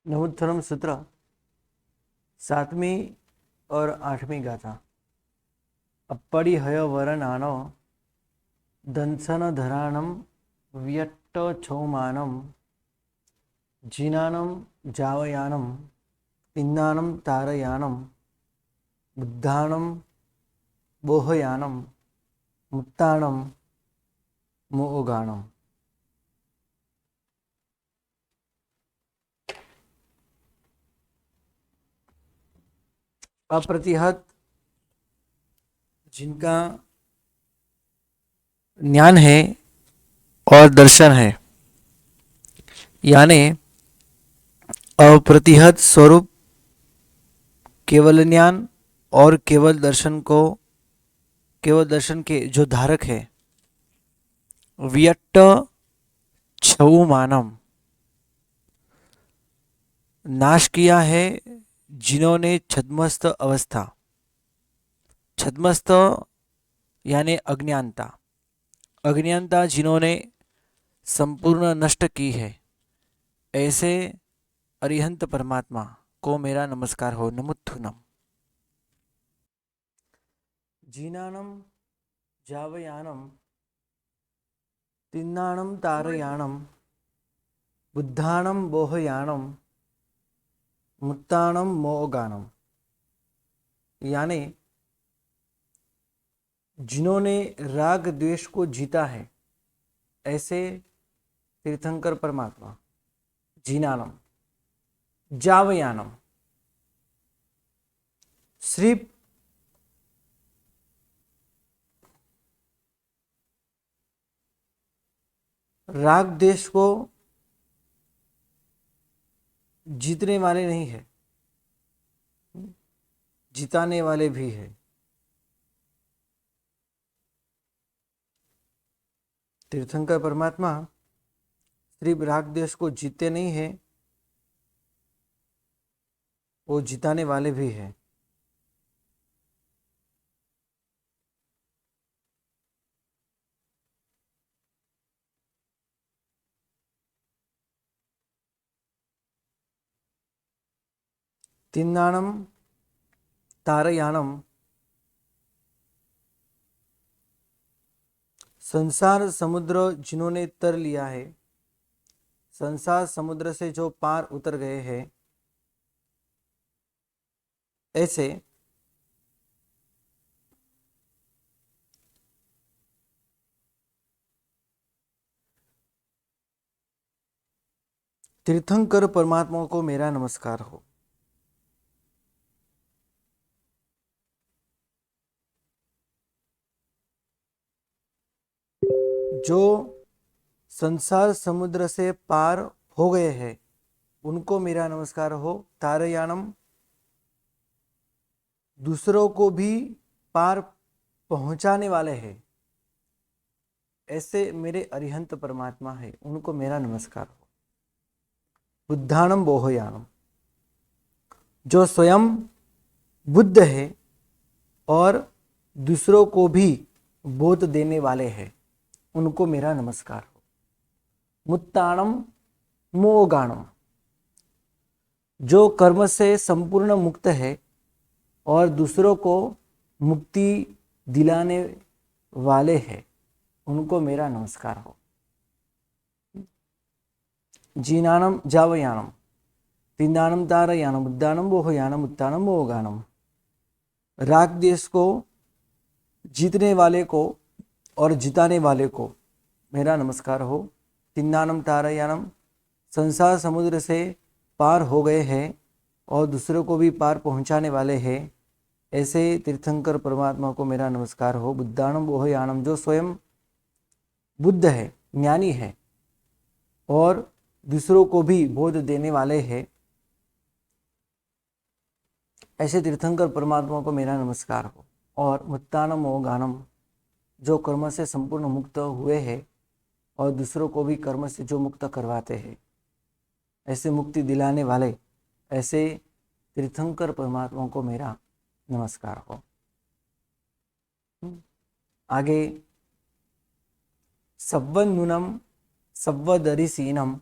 नवोत्थनम सूत्र 7वीं और 8वीं गाथा। अपरिहय वरनानो दंसन धराणम व्यट्ट छौमानम जीनानम जावयानम पिन्नानम तारयानम बुद्धानम बोहयानम मुक्तानम मोगानम। अप्रतिहत जिनका ज्ञान है और दर्शन है, यानी अप्रतिहत स्वरूप केवल ज्ञान और केवल दर्शन के जो धारक है, व्यट्ट छौमानम नाश किया है जिन्होंने छद्मस्त यानी अज्ञानता जिन्होंने संपूर्ण नष्ट की है, ऐसे अरिहंत परमात्मा को मेरा नमस्कार हो। नमुत्थुनम। जीनानम जावयानम तिन्नानम तारयानम बुद्धानम बोहयानम मुक्तानम मोगानम, यानी जिन्होंने राग द्वेष को जीता है, ऐसे तीर्थंकर परमात्मा। जीनानम जावयानम सिर्फ राग द्वेष को जीतने वाले नहीं है, जिताने वाले भी है। तीर्थंकर परमात्मा सिर्फ राग द्वेष को जीतते नहीं है, वो जिताने वाले भी है। तिन्नानम तारयानम संसार समुद्र जिन्होंने तर लिया है, संसार समुद्र से जो पार उतर गए हैं, ऐसे तीर्थंकर परमात्मा को मेरा नमस्कार हो। जो संसार समुद्र से पार हो गए हैं, उनको मेरा नमस्कार हो। तारयानम दूसरों को भी पार पहुंचाने वाले हैं, ऐसे मेरे अरिहंत परमात्मा है, उनको मेरा नमस्कार हो। बुद्धानम बोहयानम जो स्वयं बुद्ध है और दूसरों को भी बोध देने वाले हैं, उनको मेरा नमस्कार हो। मुत्ताणम मोगाणम जो कर्म से संपूर्ण मुक्त है और दूसरों को मुक्ति दिलाने वाले हैं, उनको मेरा नमस्कार हो। जीनानम जावयानम तिन्नानम तारयानम बुद्धानम बोहयानम उत्तानम मोगानम, राग देश को जीतने वाले को और जिताने वाले को मेरा नमस्कार हो। तिन्नानम तारयानम संसार समुद्र से पार हो गए हैं और दूसरों को भी पार पहुंचाने वाले हैं, ऐसे तीर्थंकर परमात्मा को मेरा नमस्कार हो। बुद्धानम बोहयानम जो स्वयं बुद्ध है, ज्ञानी है और दूसरों को भी बोध देने वाले हैं, ऐसे तीर्थंकर परमात्मा को मेरा नमस्कार हो। और मुक्तानम मोगानम जो कर्म से संपूर्ण मुक्त हुए हैं और दूसरों को भी कर्म से जो मुक्त करवाते हैं, ऐसे मुक्ति दिलाने वाले, ऐसे तीर्थंकर परमात्मा को मेरा नमस्कार हो। आगे सव्वनुनम सव्वदरिसीनम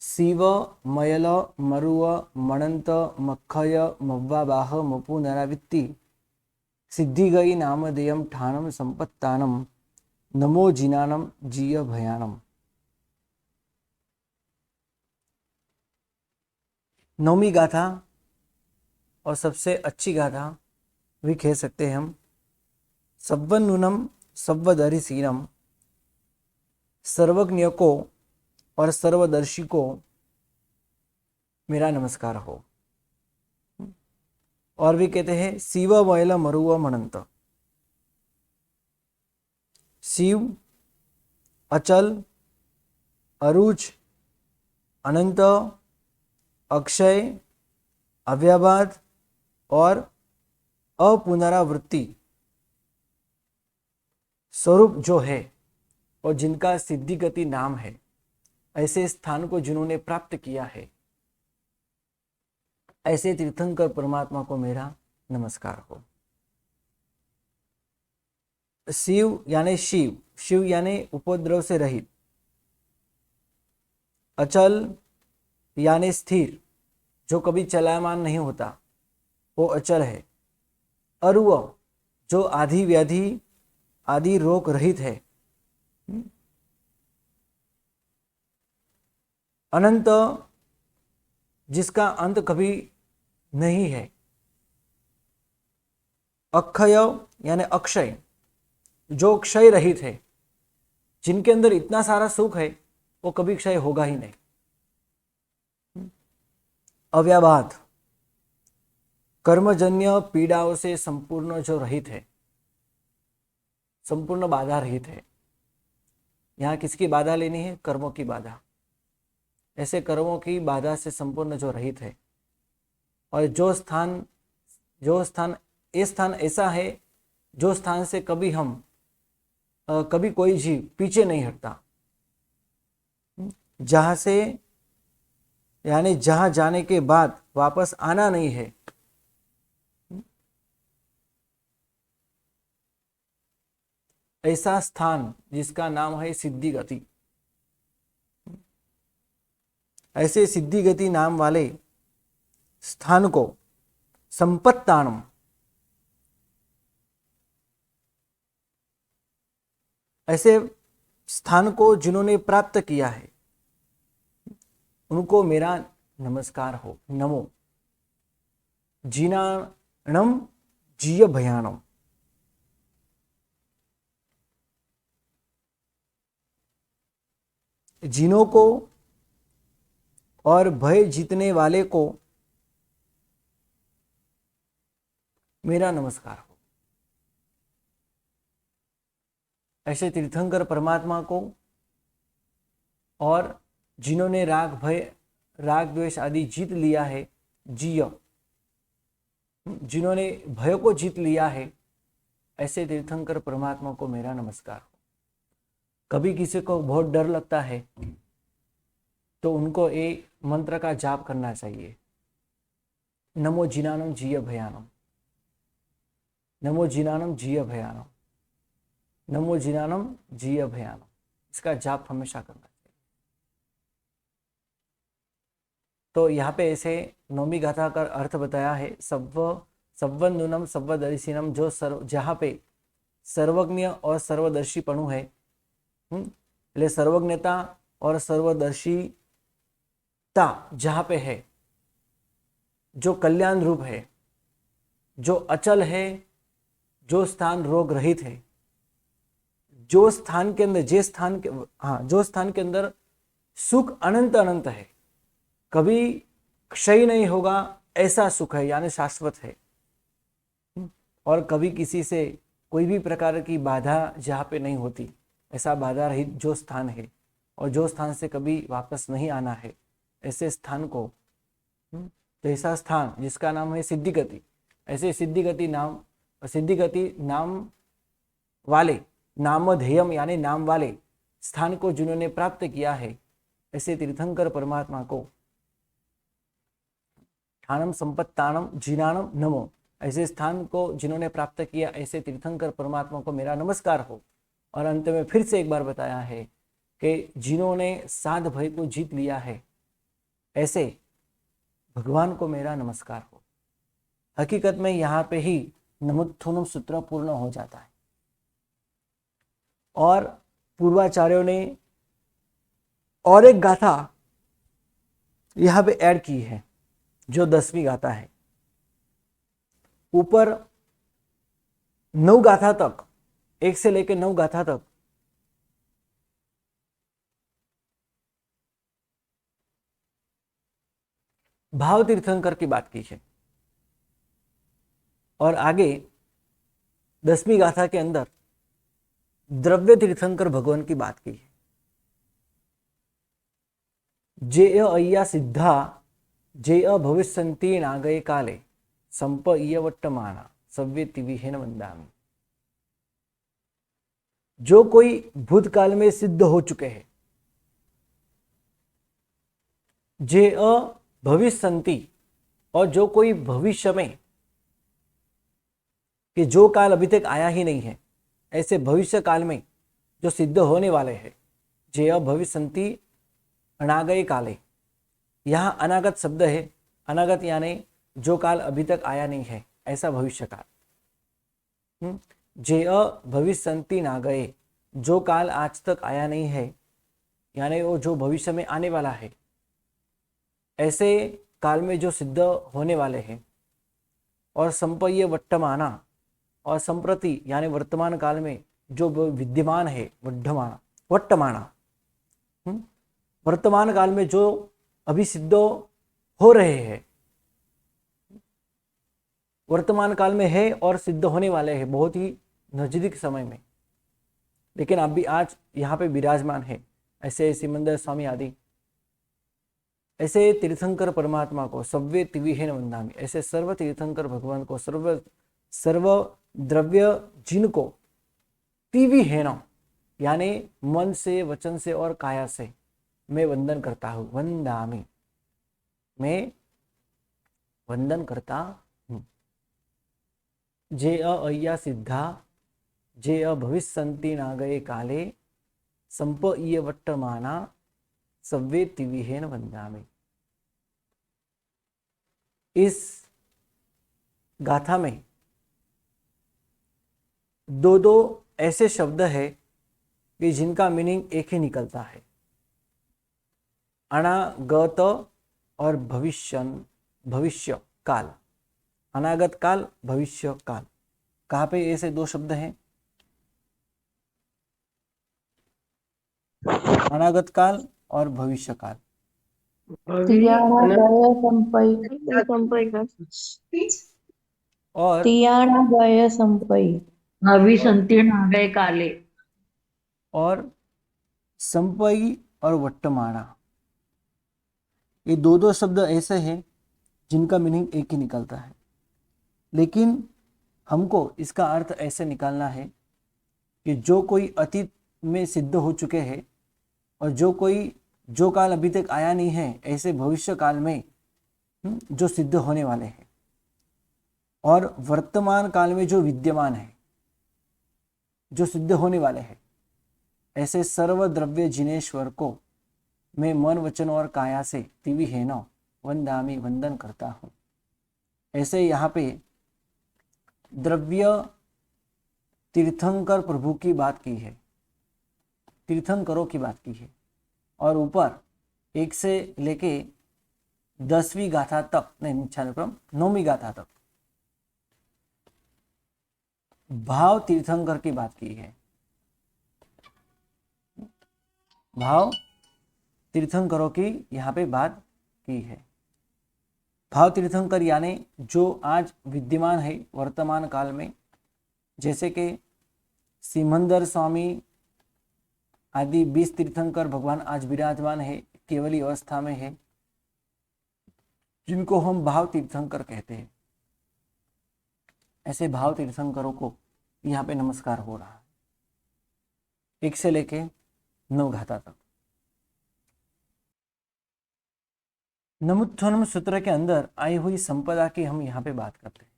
शिव मयल मरुव मणंत मखय मव्वाबाह मपु नरावित्ति सिद्धि गई नामधेयम ठाणम संपत्तानम नमो जिनानम जीय भयानम। नौमी गाथा और सबसे अच्छी गाथा भी कह सकते हैं हम। सव्वन्नूनम सव्वदरिसीनम, सर्वज्ञ को और सर्वदर्शी को मेरा नमस्कार हो। और भी कहते हैं शिव वैल मरुव मणंत, शिव अचल, अरुज, अनंत, अक्षय, अव्यबाद और अपुनरावृत्ति स्वरूप जो है और जिनका सिद्धि गति नाम है, ऐसे स्थान को जिन्होंने प्राप्त किया है, ऐसे तीर्थंकर परमात्मा को मेरा नमस्कार हो। शिव यानी शिव, शिव यानी उपद्रव से रहित, अचल यानी स्थिर, जो कभी चलायमान नहीं होता, वो अचल है। अरुव, जो आदि व्याधि आदि रोग रहित है। अनंत, जिसका अंत कभी नहीं है। अक्षय यानी अक्षय, जो क्षय रहित है, जिनके अंदर इतना सारा सुख है वो कभी क्षय होगा ही नहीं। अव्याबाद, कर्मजन्य पीड़ाओं से संपूर्ण जो रहित है, संपूर्ण बाधा रहित है। यहाँ किसकी बाधा लेनी है? कर्मों की बाधा। ऐसे कर्मों की बाधा से संपूर्ण जो रहित है। और जो स्थान ये स्थान ऐसा है जो स्थान से कभी कभी कोई जीव पीछे नहीं हटता, जहां से यानी जहां जाने के बाद वापस आना नहीं है। ऐसा स्थान जिसका नाम है सिद्धि गति। ऐसे सिद्धि गति नाम वाले स्थान को संपत्तानम, ऐसे स्थान को जिन्होंने प्राप्त किया है उनको मेरा नमस्कार हो। नमो जिनाणम जीय भयानम। जिनों को और भय जीतने वाले को मेरा नमस्कार हो। ऐसे तीर्थंकर परमात्मा को और जिन्होंने राग भय राग द्वेष आदि जीत लिया है, जीय, जिन्होंने भय को जीत लिया है, ऐसे तीर्थंकर परमात्मा को मेरा नमस्कार हो। कभी किसी को बहुत डर लगता है तो उनको एक मंत्र का जाप करना चाहिए, नमो जिनानम जीय भयानम, नमो जिनानम जीय भयानम, नमो जिनानम जीय भयानम। इसका जाप हमेशा करना चाहिए। तो यहाँ पे ऐसे नौमी गाथा का अर्थ बताया है, सव्वन्नूनम सव्वदर्शिनम, जो जहाँ पे सर्वज्ञ और सर्वदर्शीपणु है, એટલે सर्वज्ञता और सर्वदर्शीता जहाँ पे है, जो कल्याण रूप है, जो अचल है, जो स्थान रोग रहित है, जो स्थान के अंदर जो स्थान के अंदर सुख अनंत अनंत है, कभी क्षय नहीं होगा, ऐसा सुख है, यानी शाश्वत है। और कभी किसी से कोई भी प्रकार की बाधा जहाँ पे नहीं होती, ऐसा बाधा रहित जो स्थान है और जो स्थान से कभी वापस नहीं आना है, ऐसे स्थान को, तो ऐसा स्थान जिसका नाम है सिद्धि गति, ऐसे सिद्धि गति नाम वाले, नामधेयम यानी नाम वाले स्थान को जिन्होंने प्राप्त किया है, ऐसे तीर्थंकर परमात्मा को ठाणम संपत्तानम जिनानम नमो, ऐसे स्थान को जिन्होंने प्राप्त किया, ऐसे तीर्थंकर परमात्मा को मेरा नमस्कार हो। और अंत में फिर से एक बार बताया है कि जिन्होंने साध भय को जीत लिया है, ऐसे भगवान को मेरा नमस्कार हो। हकीकत में यहाँ पे ही नमुत्थुनुम सूत्र पूर्ण हो जाता है। और पूर्वाचार्यों ने और एक गाथा यहाँ पे ऐड की है, जो 10वीं गाथा है। ऊपर 9 गाथा तक, 1 से लेकर 9 गाथा तक भाव तीर्थंकर की बात की है, और आगे 10वीं गाथा के अंदर द्रव्य तीर्थंकर भगवान की बात की है। जे अय्या सिद्धा जे भविष्यन्ति नागये काले संप वर्तमाना सव्येति विहेन वंदामि। जो कोई भूतकाल में सिद्ध हो चुके हैं, जे भविष्यन्ति, और जो कोई भविष्य में, कि जो काल अभी तक आया ही नहीं है, ऐसे भविष्य काल में जो सिद्ध होने वाले हैं, जे भविष्यन्ति अनागये काले। यहाँ अनागत शब्द है, अनागत यानी जो काल अभी तक आया नहीं है, ऐसा भविष्य काल। जे भविष्यन्ति नागये, जो काल आज तक आया नहीं है, यानी वो जो भविष्य में आने वाला है, ऐसे काल में जो सिद्ध होने वाले हैं। और संपय्य वर्तमाना, और संप्रति यानी वर्तमान काल में जो विद्यमान है, वर्तमाना, वर्तमान काल में जो अभी सिद्ध हो रहे हैं, वर्तमान काल में है और सिद्ध होने वाले हैं बहुत ही नजदीक समय में, लेकिन अब भी आज यहाँ पे विराजमान है, ऐसे सिमंदर स्वामी आदि, ऐसे तीर्थंकर परमात्मा को सव्येति विहेन वंदामि। ऐसे सर्व तीर्थंकर भगवान को, सर्व द्रव्य जिनको तिविहेन यानी मन से, वचन से और काया से मैं वंदन करता हूँ। वंदामि, मैं वंदन करता हूँ। जे अय्या सिद्धा जे भविष्यन्ति नागये काले संप वर्तमाना सव्येति विहेन वंदामि। इस गाथा में दो ऐसे शब्द है कि जिनका मीनिंग एक ही निकलता है, अनागत और भविष्य काल। अनागत काल, भविष्य काल। कहाँ पे ऐसे 2 शब्द हैं? अनागत काल और भविष्य काल। और भविष्यन्ति नागये काले, और संपयी और वर्तमाना, ये 2 शब्द ऐसे हैं जिनका मीनिंग एक ही निकलता है, लेकिन हमको इसका अर्थ ऐसे निकालना है कि जो कोई अतीत में सिद्ध हो चुके हैं और जो काल अभी तक आया नहीं है, ऐसे भविष्य काल में जो सिद्ध होने वाले हैं, और वर्तमान काल में जो विद्यमान है, जो सिद्ध होने वाले हैं, ऐसे सर्व द्रव्य जिनेश्वर को मैं मन, वचन और काया से तिविहेन वंदामि, वंदन करता हूँ। ऐसे यहाँ पे द्रव्य तीर्थंकर प्रभु की बात की है, तीर्थंकरों की बात की है, और ऊपर 1 से लेके 10वीं गाथा तक, नहीं, 9वीं गाथा तक भाव तीर्थंकर की बात की है। भाव तीर्थंकरों की यहाँ पे बात की है। भाव तीर्थंकर यानी जो आज विद्यमान है वर्तमान काल में, जैसे कि सिमंदर स्वामी आदि 20 तीर्थंकर भगवान आज विराजमान है, केवली अवस्था में है, जिनको हम भाव तीर्थंकर कहते हैं। ऐसे भाव तीर्थंकरों को यहाँ पे नमस्कार हो रहा है, 1 से लेके 9 गाथा तक। नमुत्थनम सूत्र के अंदर आई हुई संपदा की हम यहाँ पे बात करते हैं।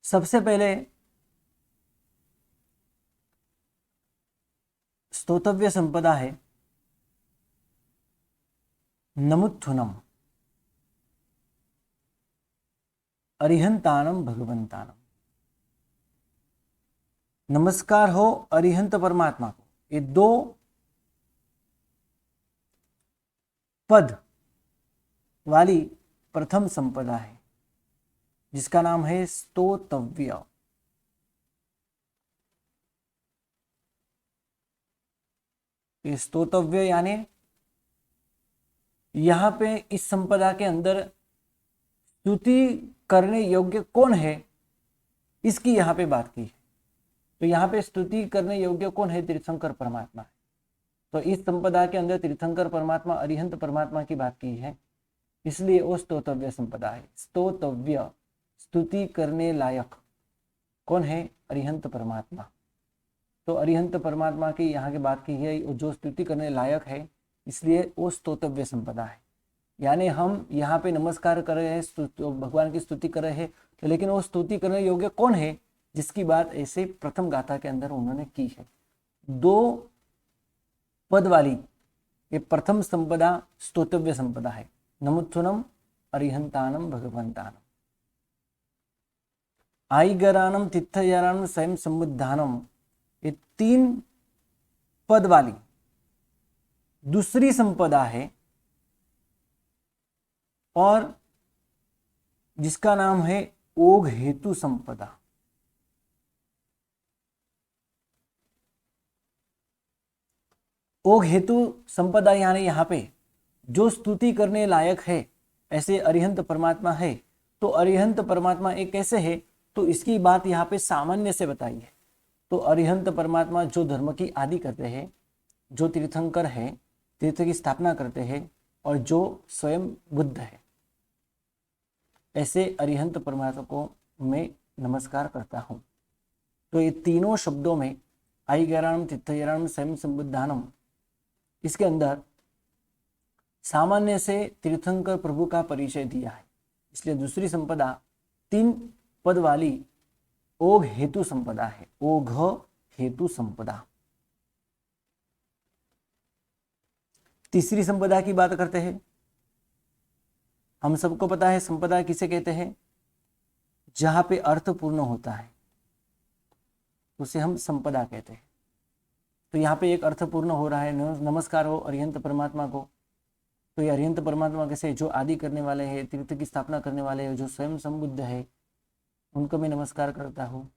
सबसे पहले स्तोतव्य संपदा है नमुत्थुनम, अरिहंतानम भगवंतानम। नमस्कार हो अरिहंत परमात्मा को। ये दो पद वाली प्रथम संपदा है जिसका नाम है स्तोतव्य। ये स्तोतव्य यानी यहां पे इस संपदा के अंदर स्तुति करने योग्य कौन है, इसकी यहां पे बात की है। तो यहां पे स्तुति करने योग्य कौन है? तीर्थंकर परमात्मा है। तो इस संपदा के अंदर तीर्थंकर परमात्मा, अरिहंत परमात्मा की बात की है, इसलिए वो स्तोतव्य संपदा है। स्तोतव्य, स्तुति करने लायक कौन है? अरिहंत परमात्मा। तो अरिहंत परमात्मा की यहाँ की बात की है, जो स्तुति करने लायक है, इसलिए वो स्तोतव्य संपदा है। यानी हम यहाँ पे नमस्कार कर रहे हैं, भगवान की स्तुति कर रहे हैं, तो लेकिन वो स्तुति करने योग्य कौन है, जिसकी बात ऐसे प्रथम गाथा के अंदर उन्होंने की है। दो पद वाली ये प्रथम संपदा स्तोतव्य संपदा है। नमुत्थुनम, अरिहंतानम, भगवंतानम। आईगरानम, तिथयारानम, स्वयं समुद्धानम, ये तीन पद वाली दूसरी संपदा है और जिसका नाम है ओघ हेतु संपदा। ओघ हेतु संपदा यानी यहाँ पे जो स्तुति करने लायक है, ऐसे अरिहंत परमात्मा है। तो अरिहंत परमात्मा एक कैसे है, तो इसकी बात यहाँ पे सामान्य से बताई है। तो अरिहंत परमात्मा जो धर्म की आदि करते हैं, जो तीर्थंकर है, तीर्थ की स्थापना करते हैं और जो स्वयं बुद्ध है, ऐसे अरिहंत परमात्मा को मैं नमस्कार करता हूँ। तो ये तीनों शब्दों में आईगरानम, तीर्थयारानम, स्वयं संबुद्धानम, इसके अंदर सामान्य से तीर्थंकर प्रभु का परिचय दिया है। इसलिए दूसरी संपदा तीन पद वाली ओघ हेतु संपदा है। ओघ हेतु संपदा। तीसरी संपदा की बात करते हैं। हम सबको पता है संपदा किसे कहते हैं? जहां पे अर्थ पूर्ण होता है उसे हम संपदा कहते हैं। तो यहाँ पे एक अर्थ पूर्ण हो रहा है। नमस्कार हो अरिहंत परमात्मा को। तो ये अरिहंत परमात्मा कैसे, जो आदि करने वाले हैं, तीर्थ की स्थापना करने वाले हैं, जो स्वयं संबुद्ध है, उनको मैं नमस्कार करता हूँ।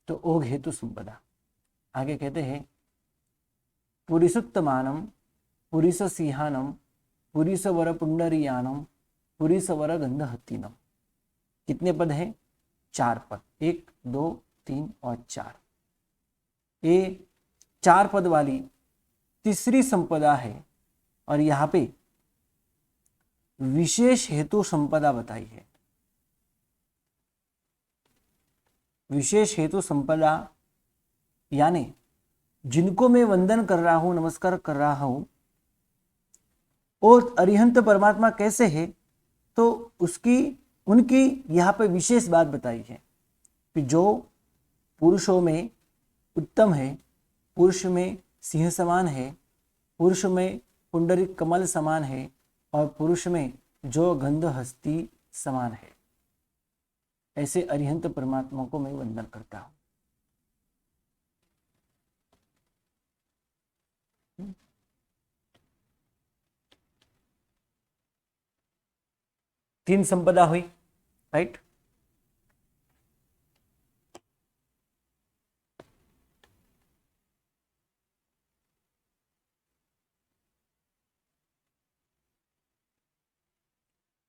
तो ओघ हेतु संपदा। आगे कहते हैं पुरीसुत्तमानम, पुरीस सिंहानम, पुरीस वर पुंडरीयानम, पुरीस वर गंधहत्तीनम। कितने पद हैं? 4 पद। 1, 2, 3 और 4। ये 4 पद वाली तीसरी संपदा है और यहाँ पे विशेष हेतु संपदा बताई है। विशेष हेतु संपदा यानी जिनको मैं वंदन कर रहा हूं, नमस्कार कर रहा हूं, और अरिहंत परमात्मा कैसे है, तो उनकी यहाँ पे विशेष बात बताई है कि जो पुरुषों में उत्तम है, पुरुष में सिंह समान है, पुरुष में पुंडरिक कमल समान है और पुरुष में जो गंध हस्ती समान है, ऐसे अरिहंत परमात्मा को मैं वंदन करता हूं। तीन संपदा हुई, राइट।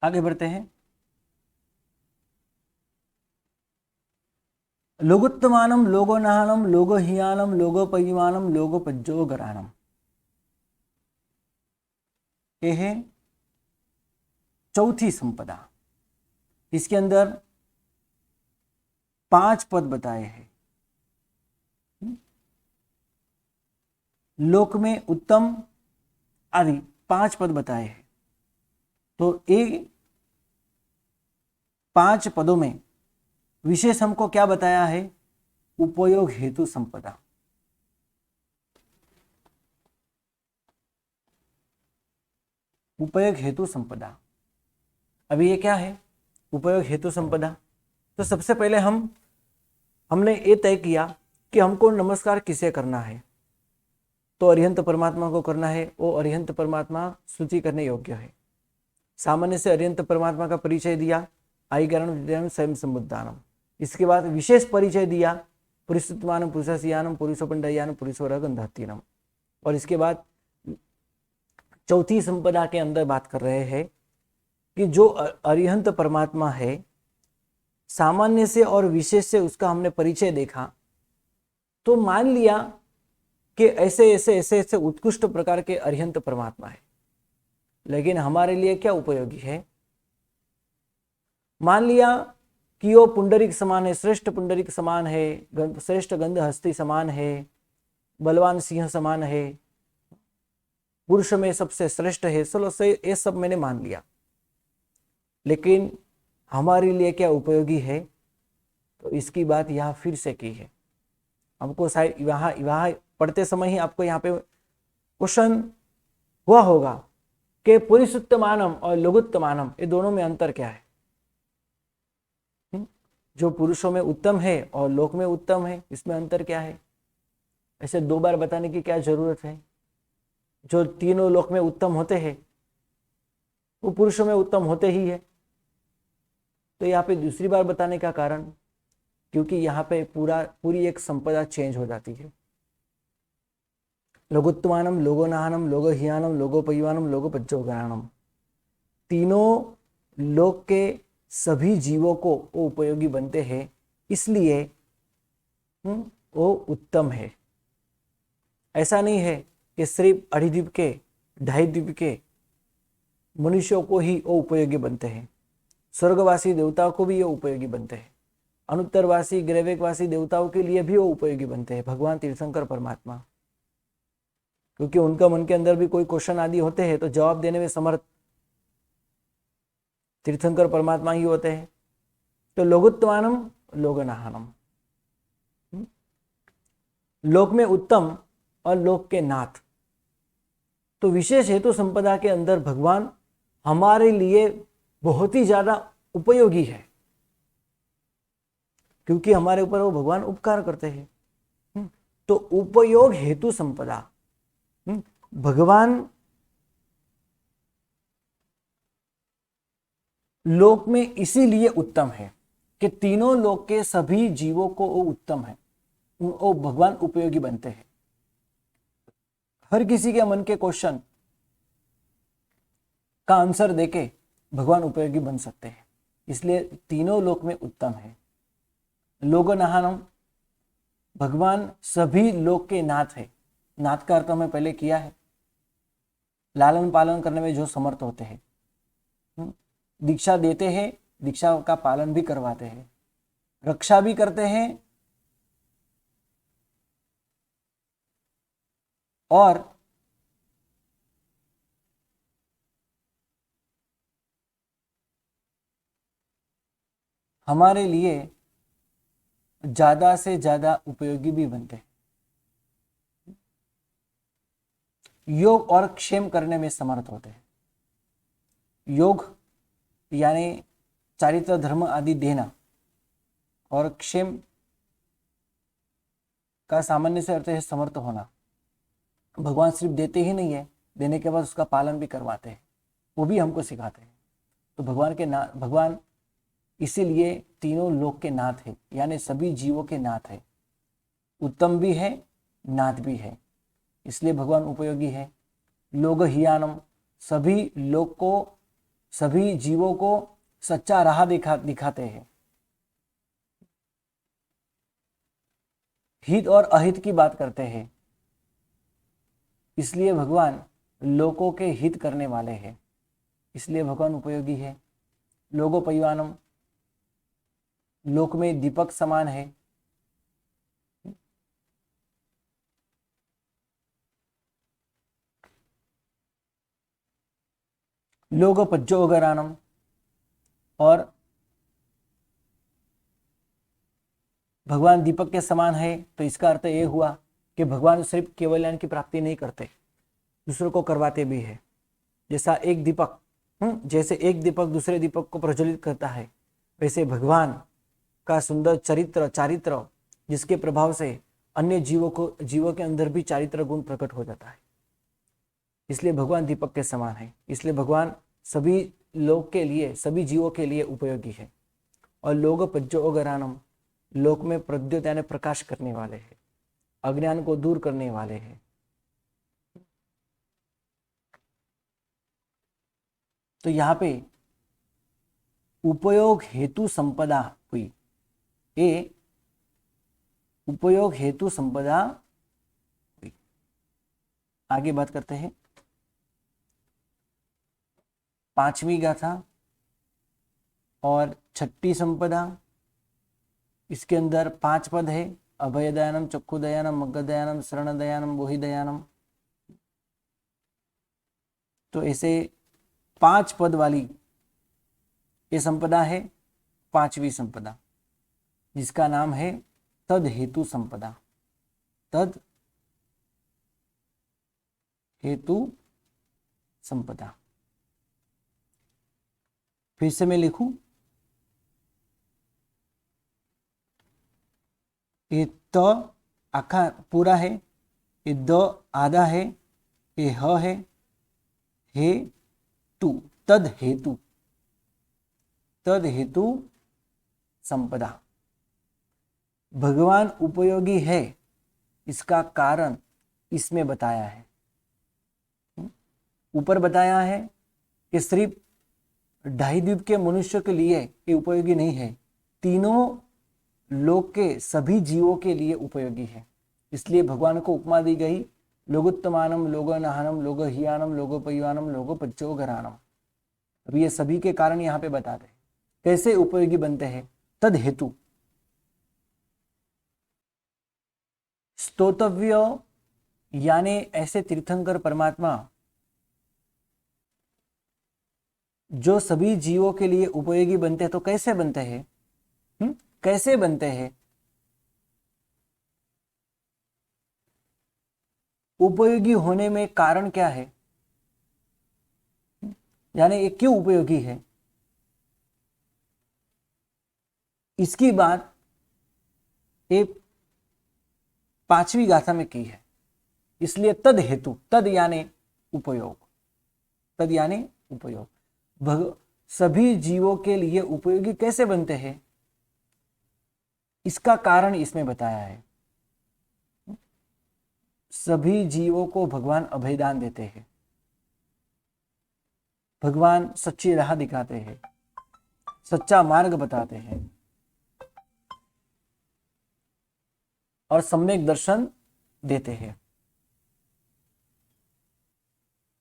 आगे बढ़ते हैं। लोगोत्तमानम, लोगोनाहनम, लोगोहियानम, लोगोपयिमानम, लोगोपज्जोगरानम। ये है चौथी संपदा। इसके अंदर 5 पद बताए हैं। लोक में उत्तम आदि 5 पद बताए हैं। तो ये 5 पदों में विशेष हमको क्या बताया है? उपयोग हेतु संपदा। उपयोग हेतु संपदा। अभी ये क्या है उपयोग हेतु संपदा? तो सबसे पहले हमने ये तय किया कि हमको नमस्कार किसे करना है। तो अरिहंत परमात्मा को करना है। वो अरिहंत परमात्मा स्तुति करने योग्य है। सामान्य से अरिहंत परमात्मा का परिचय दिया, आई ज्ञानम विद्यानम स्वयं संबुद्धानम। इसके बाद विशेष परिचय दिया, पुरुषोत्तमानम पुरुषसियानम पुरुषोपंडयानम पुरुषोरगंधातीनम। और इसके बाद चौथी संपदा के अंदर बात कर रहे हैं कि जो अरिहंत परमात्मा है, सामान्य से और विशेष से उसका हमने परिचय देखा, तो मान लिया कि ऐसे ऐसे ऐसे ऐसे उत्कृष्ट प्रकार के अरिहंत परमात्मा है, लेकिन हमारे लिए क्या उपयोगी है? मान लिया कि वो पुंडरिक समान है, श्रेष्ठ पुंडरिक समान है, श्रेष्ठ गंध हस्ती समान है, बलवान सिंह समान है, पुरुष में सबसे श्रेष्ठ है, चलो से ये सब मैंने मान लिया, लेकिन हमारे लिए क्या उपयोगी है? तो इसकी बात यहाँ फिर से की है। हमको शायद यहाँ पढ़ते समय ही आपको यहाँ पे क्वेश्चन हुआ होगा कि पुरुषोत्तमानम और लघुत्तमानम ये दोनों में अंतर क्या है? जो पुरुषों में उत्तम है और लोक में उत्तम है, इसमें अंतर क्या है? ऐसे 2 बार बताने की क्या जरूरत है? जो तीनों लोक में उत्तम होते हैं वो पुरुषों में उत्तम होते ही है। तो यहाँ पे दूसरी बार बताने का कारण, क्योंकि यहाँ पे पूरी एक संपदा चेंज हो जाती है। लघुत्तमानम, लोगोनाहनम, लोगोहियानम, लोगोपयवानम, लोगोपज्जोगानम, तीनों लोक के सभी जीवों को वो उपयोगी बनते हैं, इसलिए वो उत्तम है। ऐसा नहीं है कि सिर्फ 2.5 द्वीप के 2.5 द्वीप के मनुष्यों को ही वो उपयोगी बनते हैं, स्वर्गवासी देवताओं को भी ये उपयोगी बनते हैं, अनुत्तरवासी ग्रैविकवासी देवताओं के लिए भी वो उपयोगी बनते हैं, भगवान तीर्थंकर परमात्मा। क्योंकि उनका मन के अंदर भी कोई क्वेश्चन आदि होते हैं तो जवाब देने में समर्थ तीर्थंकर परमात्मा ही होते हैं। तो लोगोत्तमानम, लोगनाहनम, लोक में उत्तम और लोक के नाथ। तो विशेष हेतु संपदा के अंदर भगवान हमारे लिए बहुत ही ज्यादा उपयोगी है, क्योंकि हमारे ऊपर वो भगवान उपकार करते हैं। तो उपयोग हेतु संपदा, भगवान लोक में इसीलिए उत्तम है कि तीनों लोक के सभी जीवों को वो उत्तम है, वो भगवान उपयोगी बनते हैं। हर किसी के मन के क्वेश्चन का आंसर देके भगवान उपयोगी बन सकते हैं, इसलिए तीनों लोक में उत्तम है। लोगनाहनम, भगवान सभी लोक के नाथ है। नाथ का अर्थ हमें पहले किया है, लालन पालन करने में जो समर्थ होते हैं, दीक्षा देते हैं, दीक्षा का पालन भी करवाते हैं, रक्षा भी करते हैं, और हमारे लिए ज्यादा से ज्यादा उपयोगी भी बनते हैं। योग और क्षेम करने में समर्थ होते हैं। योग यानी चारित्र धर्म आदि देना, और क्षेम का सामान्य से अर्थ है समर्थ होना। भगवान सिर्फ देते ही नहीं है, देने के बाद उसका पालन भी करवाते हैं, वो भी हमको सिखाते हैं। तो भगवान इसीलिए तीनों लोक के नाथ है, यानी सभी जीवों के नाथ है, उत्तम भी है, नाथ भी है, इसलिए भगवान उपयोगी है। लोग हियानम, सभी लोग को, सभी जीवों को सच्चा राह दिखाते हैं। हित और अहित की बात करते हैं, इसलिए भगवान लोगों के हित करने वाले हैं, इसलिए भगवान उपयोगी है। लोगोपयवानम, लोक में दीपक समान है। लोगोपज्जोगरानम, और भगवान दीपक के समान है, तो इसका अर्थ ये हुआ कि भगवान सिर्फ केवल ज्ञान की प्राप्ति नहीं करते, दूसरों को करवाते भी है। जैसा एक दीपक जैसे एक दीपक दूसरे दीपक को प्रज्वलित करता है, वैसे भगवान का सुंदर चारित्र जिसके प्रभाव से अन्य जीवों के अंदर भी चारित्र गुण प्रकट हो जाता है। इसलिए भगवान दीपक के समान है। इसलिए भगवान सभी लोक के लिए, सभी जीवों के लिए उपयोगी है। और लोग प्रज्योगरानम, लोक में प्रद्योत यानी प्रकाश करने वाले हैं, अज्ञान को दूर करने वाले हैं। तो यहाँ पे उपयोग हेतु संपदा हुई, ये उपयोग हेतु संपदा हुई। आगे बात करते हैं। 5वीं गाथा और 6ठी संपदा, इसके अंदर 5 पद है। अभय दयानम, चक्षु दयानम, मग्ग दयानम, शरण दयानम, बोहि दयानम। तो ऐसे 5 पद वाली ये संपदा है 5वीं संपदा, जिसका नाम है तद हेतु संपदा। तद हेतु संपदा। फिर से मैं लिखूं, ये त आखा पूरा है, ये द आधा है, ये ह है, हे तु, तद हेतु, तद हेतु संपदा। भगवान उपयोगी है, इसका कारण इसमें बताया है। ऊपर बताया है कि सिर्फ ढाई द्वीप के मनुष्य के लिए ये उपयोगी नहीं है, तीनों लोक के सभी जीवों के लिए उपयोगी है। इसलिए भगवान को उपमा दी गई, लोगोत्तमानम, लोगोनाहनम, लोगोहियानम, लोगोपयुवानम, लोगोपज्योगरानम। अभी ये सभी के कारण यहाँ पे बताते हैं कैसे उपयोगी बनते हैं। तद हेतु स्तोतव्य, यानी ऐसे तीर्थंकर परमात्मा जो सभी जीवों के लिए उपयोगी बनते हैं। तो कैसे बनते हैं? कैसे बनते हैं? उपयोगी होने में कारण क्या है, यानी ये क्यों उपयोगी है, इसकी बात ये 5वीं गाथा में की है। इसलिए तद हेतु, तद यानी उपयोग, तद यानी उपयोग। सभी जीवों के लिए उपयोगी कैसे बनते हैं, इसका कारण इसमें बताया है। सभी जीवों को भगवान अभयदान देते हैं, भगवान सच्ची राह दिखाते हैं, सच्चा मार्ग बताते हैं और सम्यक दर्शन देते हैं।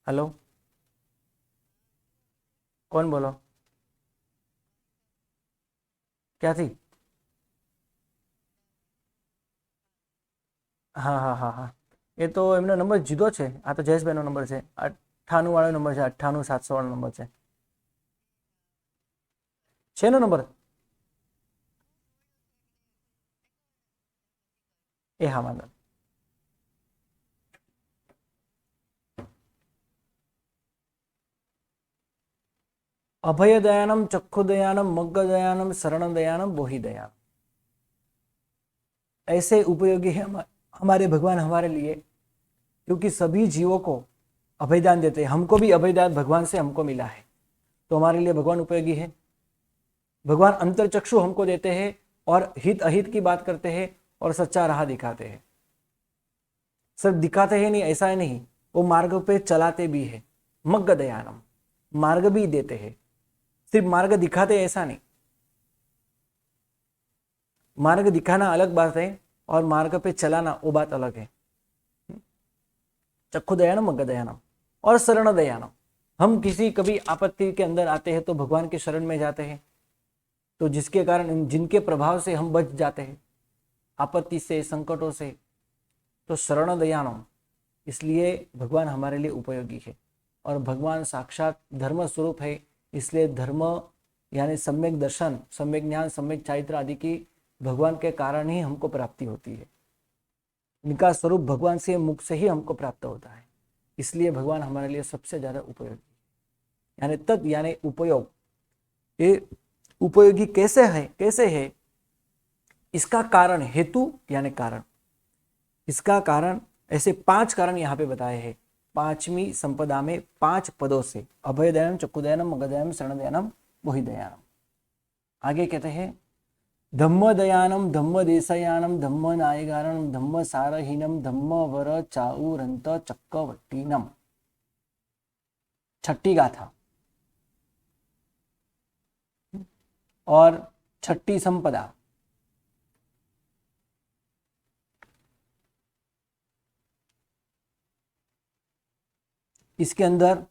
हेलो, कौन बोलो? क्या थी? हाँ हाँ हाँ हाँ, એ તો એમનો નંબર જુદો છે, આ તો જયેશભાઈનો નંબર છે, 98 વાળો નંબર છે, 98 700 વાળો નંબર છે નો નંબર? એ હા વાંધો. अभय दयानम, चक्षु दयानम, मग्ग दयानम, शरण दयानम, बोहि दयानम। ऐसे उपयोगी है हमारे भगवान हमारे लिए, क्योंकि सभी जीवों को अभयदान देते हैं। हमको भी अभयदान भगवान से हमको मिला है, तो हमारे लिए भगवान उपयोगी है। भगवान अंतरचक्षु हमको देते हैं और हित अहित की बात करते हैं और सच्चा राह दिखाते हैं। सिर्फ दिखाते हैं नहीं, ऐसा है नहीं, वो मार्ग पे चलाते भी है। मग्ग दयानम, मार्ग भी देते हैं, सिर्फ मार्ग दिखाते ऐसा नहीं। मार्ग दिखाना अलग बात है और मार्ग पे चलाना वो बात अलग है। चक्षु दयानम, मग्ग दयानम और शरण दयानम। हम किसी कभी आपत्ति के अंदर आते हैं तो भगवान के शरण में जाते हैं, तो जिसके कारण जिनके प्रभाव से हम बच जाते हैं आपत्ति से, संकटों से, तो शरण दयानम। इसलिए भगवान हमारे लिए उपयोगी है और भगवान साक्षात धर्म स्वरूप है। इसलिए धर्म यानी सम्यक दर्शन, सम्यक ज्ञान, सम्यक चारित्र आदि की भगवान के कारण ही हमको प्राप्ति होती है। इनका स्वरूप भगवान से, मुख से ही हमको प्राप्त होता है। इसलिए भगवान हमारे लिए सबसे ज्यादा उपयोगी। यानी तत् यानी उपयोग, ये उपयोगी कैसे है इसका कारण, हेतु यानी कारण, इसका कारण, ऐसे 5 कारण यहाँ पे बताए हैं 5वीं संपदा में 5 पदों से, अभयदयानम, चक्षुदयानम, मगधयानम, शरणदयानम, मोहिदयानम। आगे कहते हैं धम्मदयानम, धम्मदेशयानम, धम्मनायगानम, धम्मसारहीनम, धम्मवर चाउरंत चक्रवर्तीनम। छठी गाथा और छठी संपदा। इसके अंदर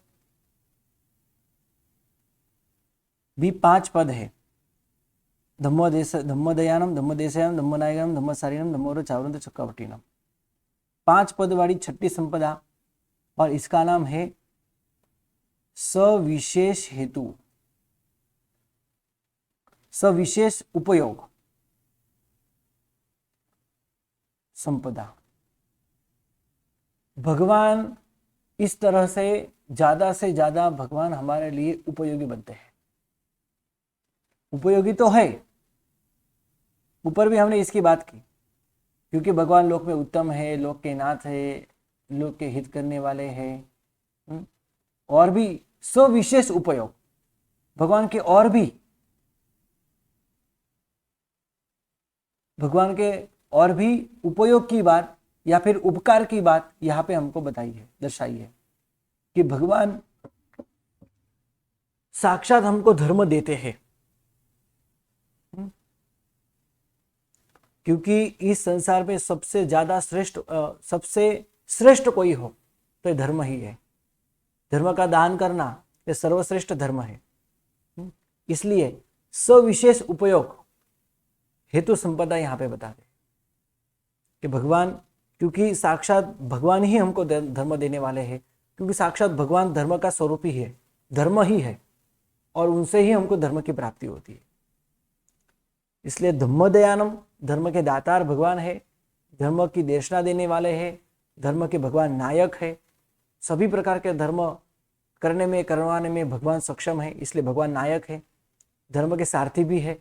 भी 5 पद है, धम्मदयानम, धम्मदेशयानम, धम्मनायगानम, धम्मसारीनम, धम्मवर चावरंत चक्रवर्तीनम। 5 पद वाली छठी संपदा, और इसका नाम है सविशेष हेतु, सविशेष उपयोग संपदा। भगवान इस तरह से ज्यादा भगवान हमारे लिए उपयोगी बनते हैं। उपयोगी तो है, ऊपर भी हमने इसकी बात की, क्योंकि भगवान लोक में उत्तम है, लोक के नाथ है, लोक के हित करने वाले हैं, और भी सविशेष उपयोग भगवान के, और भी भगवान के और भी उपयोग की बात या फिर उपकार की बात यहाँ पे हमको बताई है, दर्शाई है कि भगवान साक्षात हमको धर्म देते हैं, क्योंकि इस संसार में सबसे ज्यादा सबसे श्रेष्ठ कोई हो तो ये धर्म ही है। धर्म का दान करना ये सर्वश्रेष्ठ धर्म है। इसलिए सविशेष उपयोग हेतु संपदा यहाँ पे बता दे कि भगवान, क्योंकि साक्षात भगवान ही हमको धर्म देने वाले हैं, क्योंकि साक्षात भगवान धर्म का स्वरूप ही है, धर्म ही है, और उनसे ही हमको धर्म की प्राप्ति होती है। इसलिए धम्मदयानम, धर्म के दातार भगवान है, धर्म की देशना देने वाले हैं, धर्म के भगवान नायक है, सभी प्रकार के धर्म करने में करवाने में भगवान सक्षम है, इसलिए भगवान नायक है, धर्म के सारथी भी है।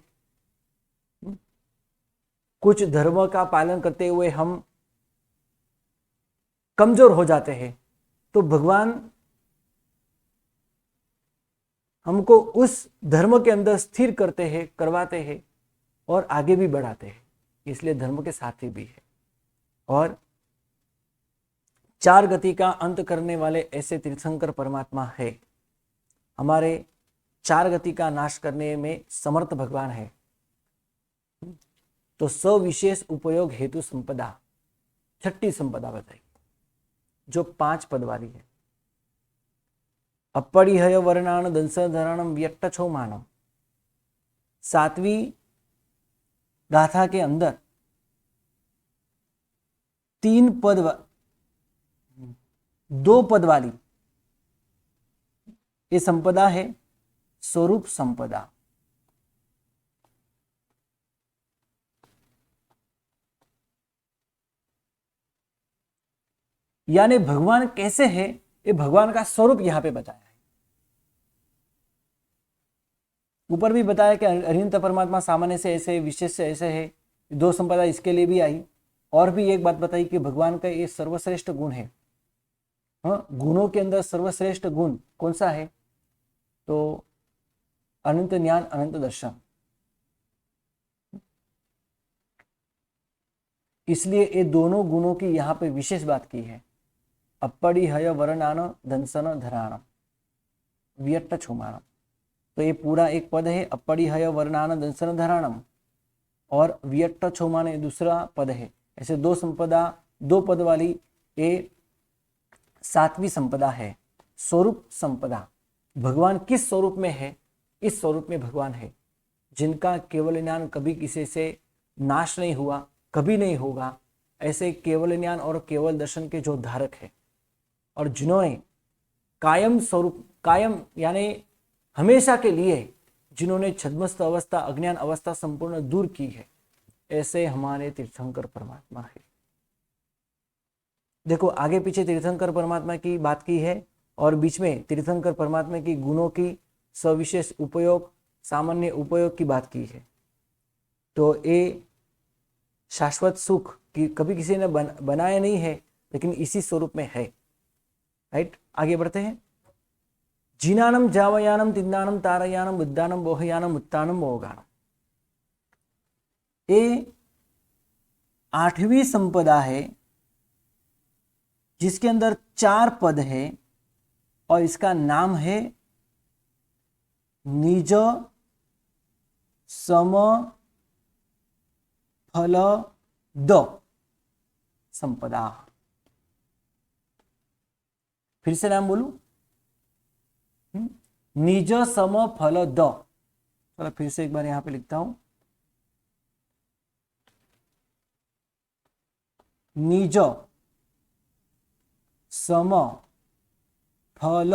कुछ धर्म का पालन करते हुए हम कमजोर हो जाते हैं तो भगवान हमको उस धर्म के अंदर स्थिर करते हैं, करवाते हैं और आगे भी बढ़ाते हैं, इसलिए धर्म के साथी भी है। और 4 गति का अंत करने वाले ऐसे तीर्थंकर परमात्मा है, हमारे 4 गति का नाश करने में समर्थ भगवान है। तो सविशेष उपयोग हेतु संपदा, छठी संपदा बताई जो 5 पद वाली है। अपरिहय वर्णान दंसधरणम व्यक्त छो मानम। 7वीं गाथा के अंदर 2 पद वाली ये संपदा है स्वरूप संपदा। यानी भगवान कैसे है ये भगवान का स्वरूप यहां पे बताया है। ऊपर भी बताया कि अरिहंत परमात्मा सामान्य से ऐसे, विशेष से ऐसे है। 2 संपदा इसके लिए भी आई। और भी एक बात बताई कि भगवान का ये सर्वश्रेष्ठ गुण है। हाँ, गुणों के अंदर सर्वश्रेष्ठ गुण कौन सा है? तो अनंत ज्ञान, अनंत दर्शन। इसलिए ये दोनों गुणों की यहाँ पे विशेष बात की है। अपरिहय वर्णान दंसन धराणम व्यक्त छुमाणम। तो ये पूरा एक पद है, अपरिहय वर्णान दंसन धराणम, और व्यक्त छुमान ये दूसरा पद है। ऐसे 2 संपदा, 2 पद वाली ये 7वीं संपदा है, स्वरूप संपदा। भगवान किस स्वरूप में है? इस स्वरूप में भगवान है जिनका केवल ज्ञान कभी किसी से नाश नहीं हुआ, कभी नहीं होगा। ऐसे केवल ज्ञान और केवल दर्शन के जो धारक है, और जिन्होंने कायम स्वरूप, कायम यानी हमेशा के लिए जिन्होंने छद्मस्त अवस्था, अज्ञान अवस्था संपूर्ण दूर की है, ऐसे हमारे तीर्थंकर परमात्मा है। देखो आगे पीछे तीर्थंकर परमात्मा की बात की है और बीच में तीर्थंकर परमात्मा की गुणों की सविशेष उपयोग, सामान्य उपयोग की बात की है। तो ये शाश्वत सुख की कभी किसी ने बनाया नहीं है, लेकिन इसी स्वरूप में है। राइट, आगे बढ़ते हैं। जीनानम जावयानम तिन्नानम तारयानम बुद्धानम बोहयानम उत्तानम मोहगानम। ये 8वीं संपदा है जिसके अंदर 4 पद है और इसका नाम है निज सम फल द संपदा। फिर से नाम बोलूं, निज सम फल द। चलो फिर से एक बार यहां पे लिखता हूं, निज सम फल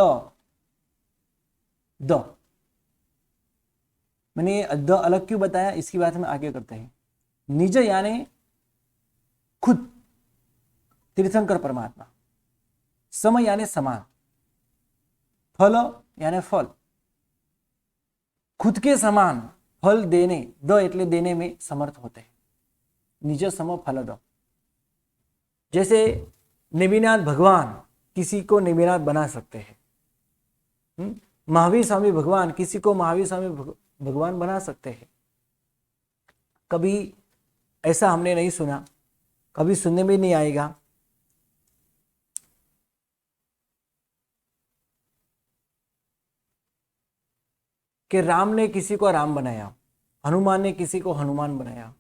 द। मैंने द अलग क्यों बताया, इसकी बात हम आगे करते हैं। निज यानी खुद, तीर्थंकर परमात्मा। सम यानी समान, फल यानी फल, खुद के समान फल देने, द એટલે देने में समर्थ होते हैं। निज सम फल द। जैसे नेमिनाथ भगवान किसी को नेमिनाथ बना सकते हैं, महावीर स्वामी भगवान किसी को महावीर स्वामी भगवान बना सकते हैं। कभी ऐसा हमने नहीं सुना, कभी सुनने में नहीं आएगा कि राम ने किसी को राम बनाया, हनुमान ने किसी को हनुमान बनाया,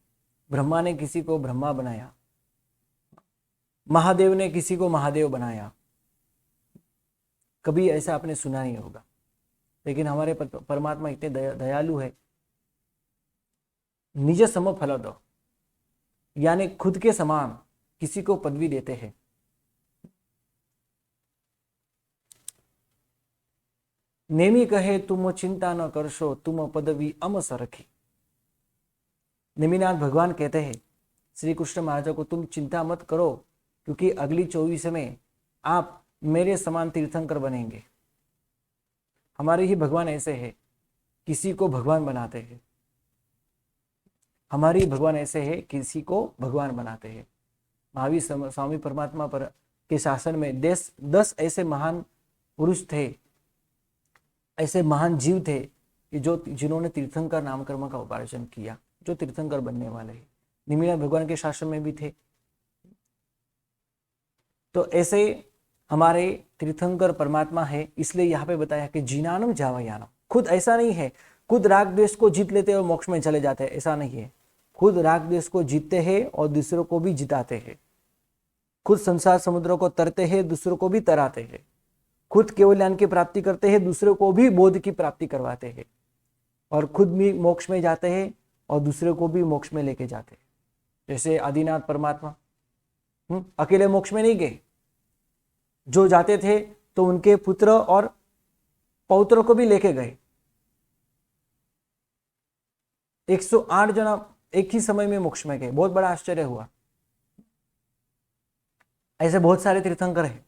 ब्रह्मा ने किसी को ब्रह्मा बनाया, महादेव ने किसी को महादेव बनाया। कभी ऐसा आपने सुना नहीं होगा। लेकिन हमारे परमात्मा इतने दयालु है। निज सम फल दो यानी खुद के समान किसी को पदवी देते हैं। नेमी कहे तुम चिंता न करशो, तुम पदवी अम सरखी। नेमिनाथ भगवान कहते हैं श्री कृष्ण महाराज को, तुम चिंता मत करो, क्योंकि अगली 24 में आप मेरे समान तीर्थंकर बनेंगे। हमारे ही भगवान ऐसे हैं, किसी को भगवान बनाते हैं। हमारे भगवान ऐसे हैं, किसी को भगवान बनाते हैं। महावीर स्वामी परमात्मा पर के शासन में 10 ऐसे महान पुरुष थे, ऐसे महान जीव थे कि जिन्होंने तीर्थंकर नाम कर्म का उपार्जन किया, जो तीर्थंकर बनने वाले हैं। नेमिनाथ भगवान के शासन में भी थे। तो ऐसे हमारे तीर्थंकर परमात्मा है। इसलिए यहाँ पे बताया कि जीनानम जावयानम, खुद ऐसा नहीं है खुद राग द्वेष को जीत लेते और मोक्ष में चले जाते हैं, ऐसा नहीं है। खुद राग द्वेष को जीतते हैं और दूसरों को भी जिताते हैं। खुद संसार समुद्र को तरते हैं, दूसरों को भी तराते हैं। खुद केवल ज्ञान की प्राप्ति करते हैं, दूसरों को भी बोध की प्राप्ति करवाते हैं। और खुद भी मोक्ष में जाते हैं और दूसरों को भी मोक्ष में लेके जाते हैं। जैसे आदिनाथ परमात्मा अकेले मोक्ष में नहीं गए, जो जाते थे तो उनके पुत्र और पौत्रों को भी लेके गए। 108 जना एक ही समय में मोक्ष में गए। बहुत बड़ा आश्चर्य हुआ। ऐसे बहुत सारे तीर्थंकर हैं,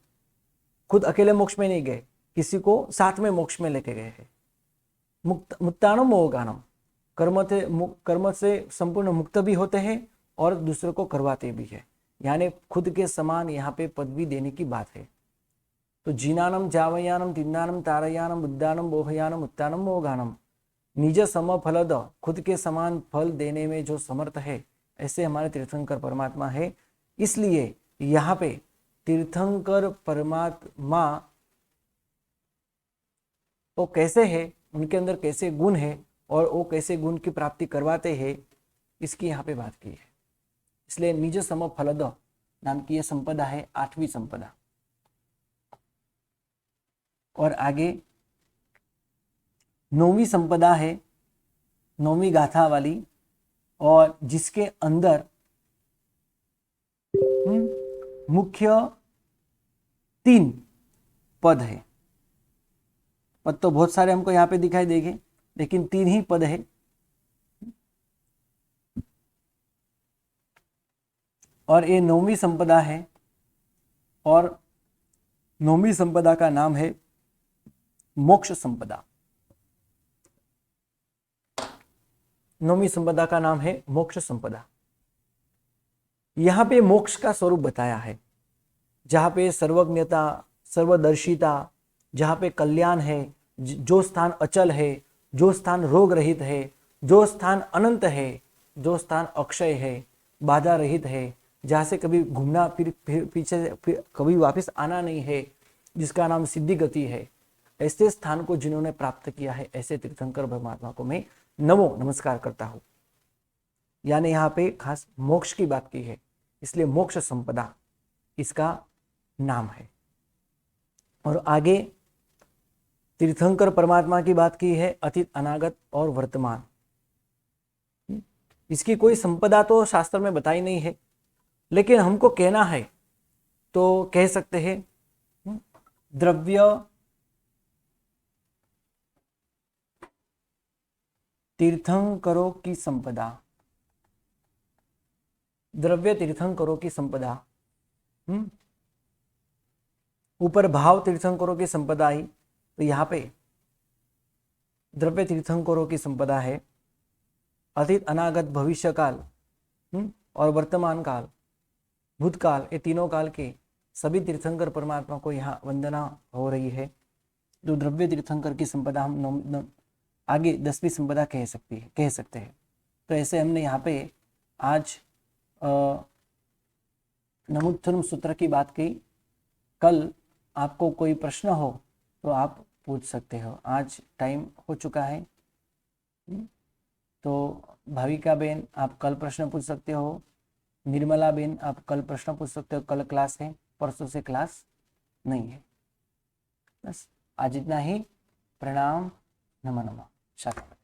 खुद अकेले मोक्ष में नहीं गए, किसी को साथ में मोक्ष में लेके गए हैं। मुक्तानम मोहगानम, कर्म से संपूर्ण मुक्त भी होते हैं और दूसरों को करवाते भी है। यानी खुद के समान यहाँ पे पदवी देने की बात है। तो जीनानम जावयानम तिन्नानम तारयानम बुद्धानम बोहयानम उत्तानम मोहगानम। निज सम फल द, खुद के समान फल देने में जो समर्थ है, ऐसे हमारे तीर्थंकर परमात्मा है। इसलिए यहाँ पे तीर्थंकर परमात्मा वो कैसे है, उनके अंदर कैसे गुण है और वो कैसे गुण की प्राप्ति करवाते हैं, इसकी यहाँ पे बात की है। इसलिए निज सम फलद नाम की यह संपदा है, 8वीं संपदा। और आगे 9वीं संपदा है, 9वीं गाथा वाली, और जिसके अंदर मुख्य 3 पद है। पद तो बहुत सारे हमको यहाँ पे दिखाई देंगे, लेकिन 3 ही पद है। और ये 9वीं संपदा है, और 9वीं संपदा का नाम है मोक्ष संपदा। नौवीं संपदा का नाम है मोक्ष संपदा। यहां पे मोक्ष का स्वरूप बताया है, जहां पे सर्वज्ञता, सर्वदर्शिता, जहां पे कल्याण है, जो स्थान अचल है, जो स्थान रोग रहित है, जो स्थान अनंत है, जो स्थान अक्षय है, बाधा रहित है, जहां से कभी घूमना फिर पीछे फिर कभी वापस आना नहीं है, जिसका नाम सिद्धि गति है, ऐसे स्थान को जिन्होंने प्राप्त किया है, ऐसे तीर्थंकर परमात्मा को मैं नमो नमस्कार करता हूं। यानी यहाँ पे खास मोक्ष की बात की है, इसलिए मोक्ष संपदा इसका नाम है। और आगे तीर्थंकर परमात्मा की बात की है, अतीत, अनागत और वर्तमान। इसकी कोई संपदा तो शास्त्र में बताई नहीं है, लेकिन हमको कहना है तो कह सकते हैं द्रव्य तीर्थंकरों की संपदा, द्रव्य तीर्थंकरों की संपदा। ऊपर भाव तीर्थंकरों की संपदा आई, तो यहाँ पे द्रव्य तीर्थंकरों की संपदा है। अतीत, अनागत, भविष्य काल और वर्तमान काल, भूतकाल, ये तीनों काल के सभी तीर्थंकर परमात्मा को यहाँ वंदना हो रही है। जो द्रव्य तीर्थंकर की संपदा हम आगे 10वीं संपदा कह सकते हैं। तो ऐसे हमने यहाँ पे आज नमोत्थनम सूत्र की बात की। कल आपको कोई प्रश्न हो तो आप पूछ सकते हो। आज टाइम हो चुका है, तो भाविका बेन आप कल प्रश्न पूछ सकते हो, निर्मला बेन आप कल प्रश्न पूछ सकते हो। कल क्लास है, परसों से क्लास नहीं है। बस आज इतना ही। प्रणाम, नमो नमः। शांति।